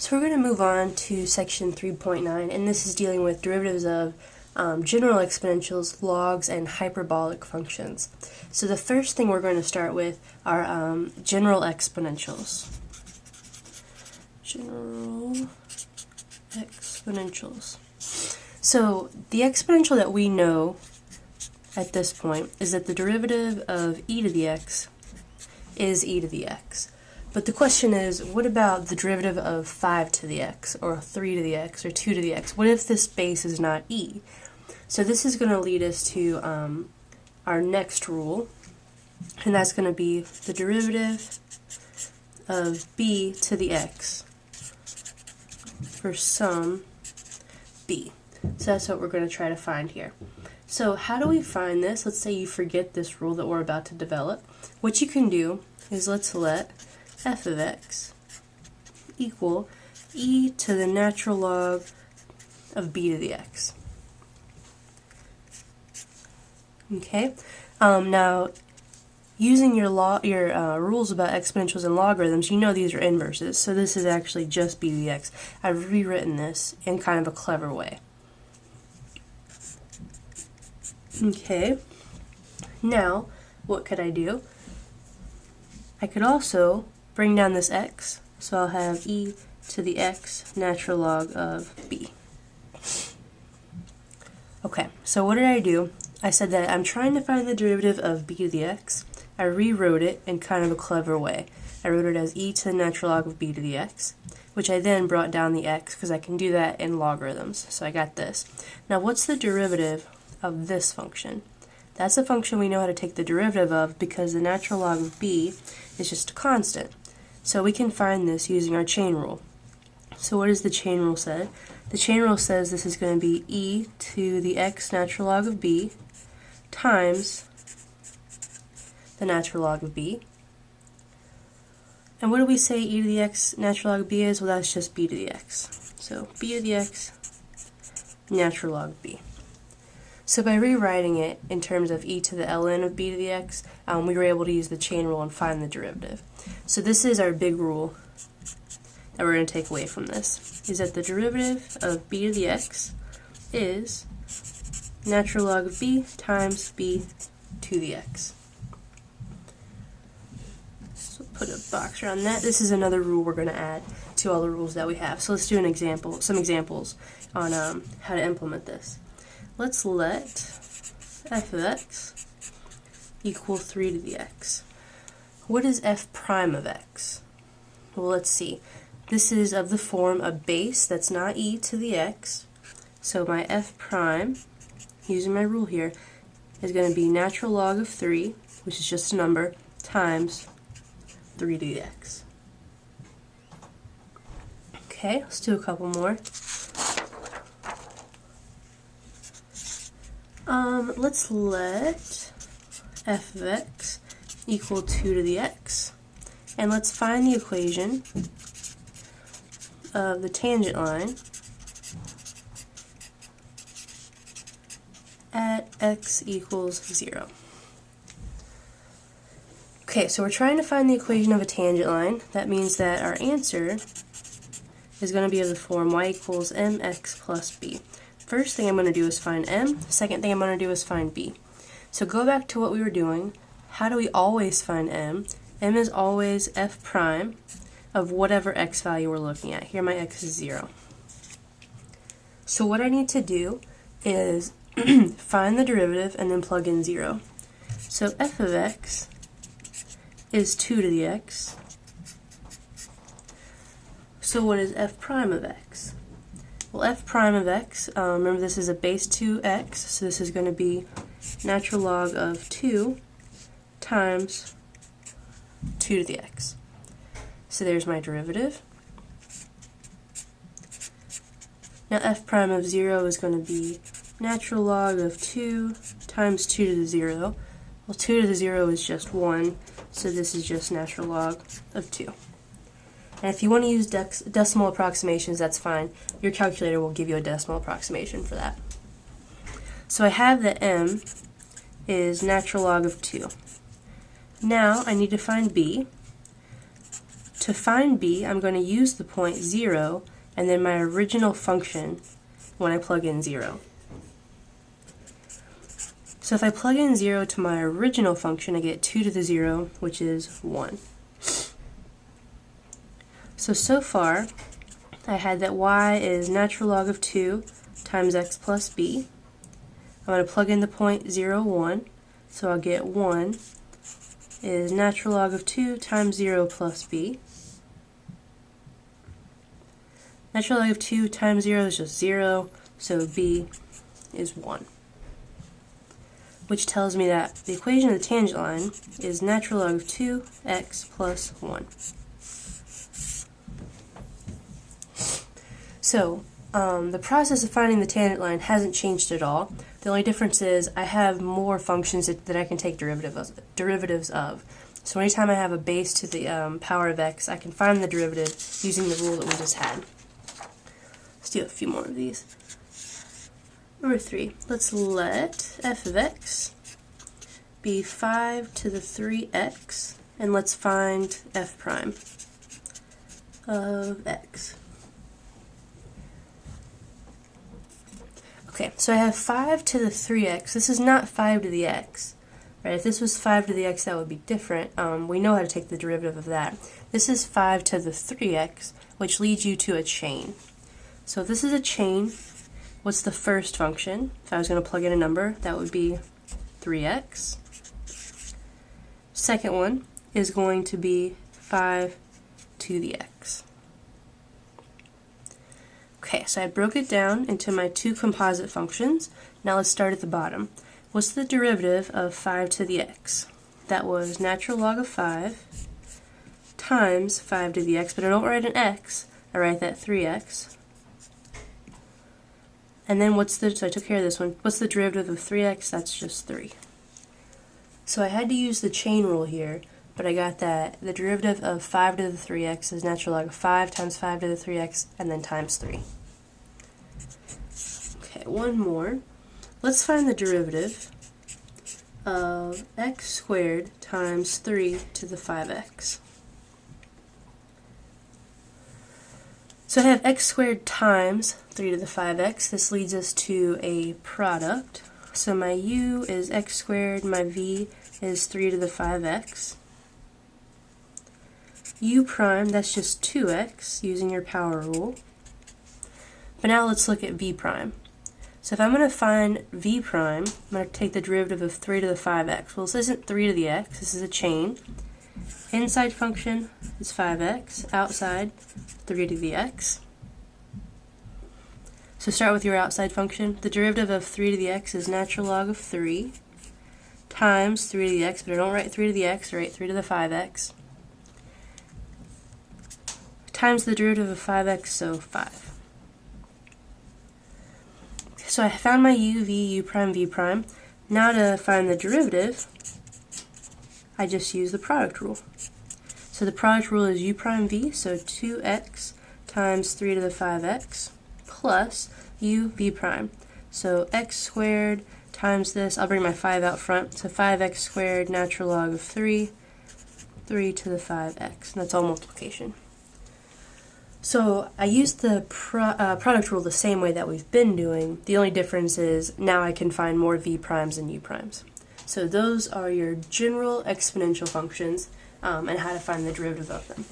So we're going to move on to section 3.9, and this is dealing with derivatives of general exponentials, logs, and hyperbolic functions. So the first thing we're going to start with are general exponentials. General exponentials. So the exponential that we know at this point is that the derivative of e to the x is e to the x. But the question is, what about the derivative of 5 to the x, or 3 to the x, or 2 to the x? What if this base is not e? So this is going to lead us to our next rule, and that's going to be the derivative of b to the x for some b. So that's what we're going to try to find here. So how do we find this? Let's say you forget this rule that we're about to develop. What you can do is let's let f of x equal e to the natural log of b to the x. Okay. Now, using your rules about exponentials and logarithms, you know these are inverses, so this is actually just b to the x. I've rewritten this in kind of a clever way. Okay. Now, what could I do? I could also bring down this x, so I'll have e to the x natural log of b. Okay, so what did I do? I said that I'm trying to find the derivative of b to the x. I rewrote it in kind of a clever way. I wrote it as e to the natural log of b to the x, which I then brought down the x because I can do that in logarithms. So I got this. Now what's the derivative of this function? That's a function we know how to take the derivative of because the natural log of b is just a constant. So we can find this using our chain rule. So what does the chain rule say? The chain rule says this is going to be e to the x natural log of b times the natural log of b. And what do we say e to the x natural log of b is? Well, that's just b to the x. So b to the x natural log of b. So by rewriting it in terms of e to the ln of b to the x, we were able to use the chain rule and find the derivative. So this is our big rule that we're going to take away from this, is that the derivative of b to the x is natural log of b times b to the x. So put a box around that. This is another rule we're going to add to all the rules that we have. So let's do some examples on how to implement this. Let's let f of x equal 3 to the x. What is f prime of x? Well, let's see. This is of the form a base that's not e to the x. So my f prime, using my rule here, is going to be natural log of 3, which is just a number, times 3 to the x. Okay, let's do a couple more. Let's let f of x equal 2 to the x. And let's find the equation of the tangent line at x equals 0. Okay, so we're trying to find the equation of a tangent line. That means that our answer is going to be of the form y equals mx plus b. First thing I'm going to do is find m. Second thing I'm going to do is find b. So go back to what we were doing. How do we always find m? M is always f prime of whatever x value we're looking at. Here my x is 0. So what I need to do is find the derivative and then plug in 0. So f of x is 2 to the x. So what is f prime of x? Well, f prime of x, remember this is a base 2x, so this is going to be natural log of 2 times 2 to the x. So there's my derivative. Now f prime of 0 is going to be natural log of 2 times 2 to the 0. Well, 2 to the 0 is just 1, so this is just natural log of 2. And if you want to use decimal approximations, that's fine. Your calculator will give you a decimal approximation for that. So I have that m is natural log of 2. Now I need to find b. to find b, I'm going to use the point 0 and then my original function when I plug in 0. So if I plug in 0 to my original function, I get 2 to the 0, which is 1. So far, I had that y is natural log of 2 times x plus b. I'm going to plug in the point 0, 1, so I'll get 1 is natural log of 2 times 0 plus b. Natural log of 2 times 0 is just 0, so b is 1. Which tells me that the equation of the tangent line is natural log of 2x plus 1. So, the process of finding the tangent line hasn't changed at all. The only difference is I have more functions that I can take derivatives of. So anytime I have a base to the power of x, I can find the derivative using the rule that we just had. Let's do a few more of these. Number 3, let's let f of x be 5 to the 3x, and let's find f prime of x. Okay, so I have 5 to the 3x. This is not 5 to the x. Right? If this was 5 to the x, that would be different. We know how to take the derivative of that. This is 5 to the 3x, which leads you to a chain. So if this is a chain, what's the first function? If I was going to plug in a number, that would be 3x. Second one is going to be 5 to the x. Okay, so I broke it down into my two composite functions. Now let's start at the bottom. What's the derivative of 5 to the x? That was natural log of 5 times 5 to the x, but I don't write an x, I write that 3x. And then so I took care of this one, what's the derivative of 3x? That's just 3. So I had to use the chain rule here, but I got that the derivative of 5 to the 3x is natural log of 5 times 5 to the 3x, and then times 3. Okay, one more. Let's find the derivative of x squared times 3 to the 5x. So I have x squared times 3 to the 5x. This leads us to a product. So my u is x squared, my v is 3 to the 5x. U prime, that's just 2x using your power rule. But now let's look at v prime. So if I'm going to find v prime, I'm going to take the derivative of 3 to the 5x. Well, this isn't 3 to the x, this is a chain. Inside function is 5x, outside 3 to the x. So start with your outside function. The derivative of 3 to the x is natural log of 3 times 3 to the x, but I don't write 3 to the x, I write 3 to the 5x. Times the derivative of 5x, so 5. So I found my u, v, u prime, v prime. Now to find the derivative, I just use the product rule. So the product rule is u prime v, so 2x times 3 to the 5x plus u v prime. So x squared times this, I'll bring my 5 out front, so 5x squared natural log of 3, 3 to the 5x, and that's all multiplication. So I used the product rule the same way that we've been doing. The only difference is now I can find more v primes and u primes. So those are your general exponential functions and how to find the derivative of them.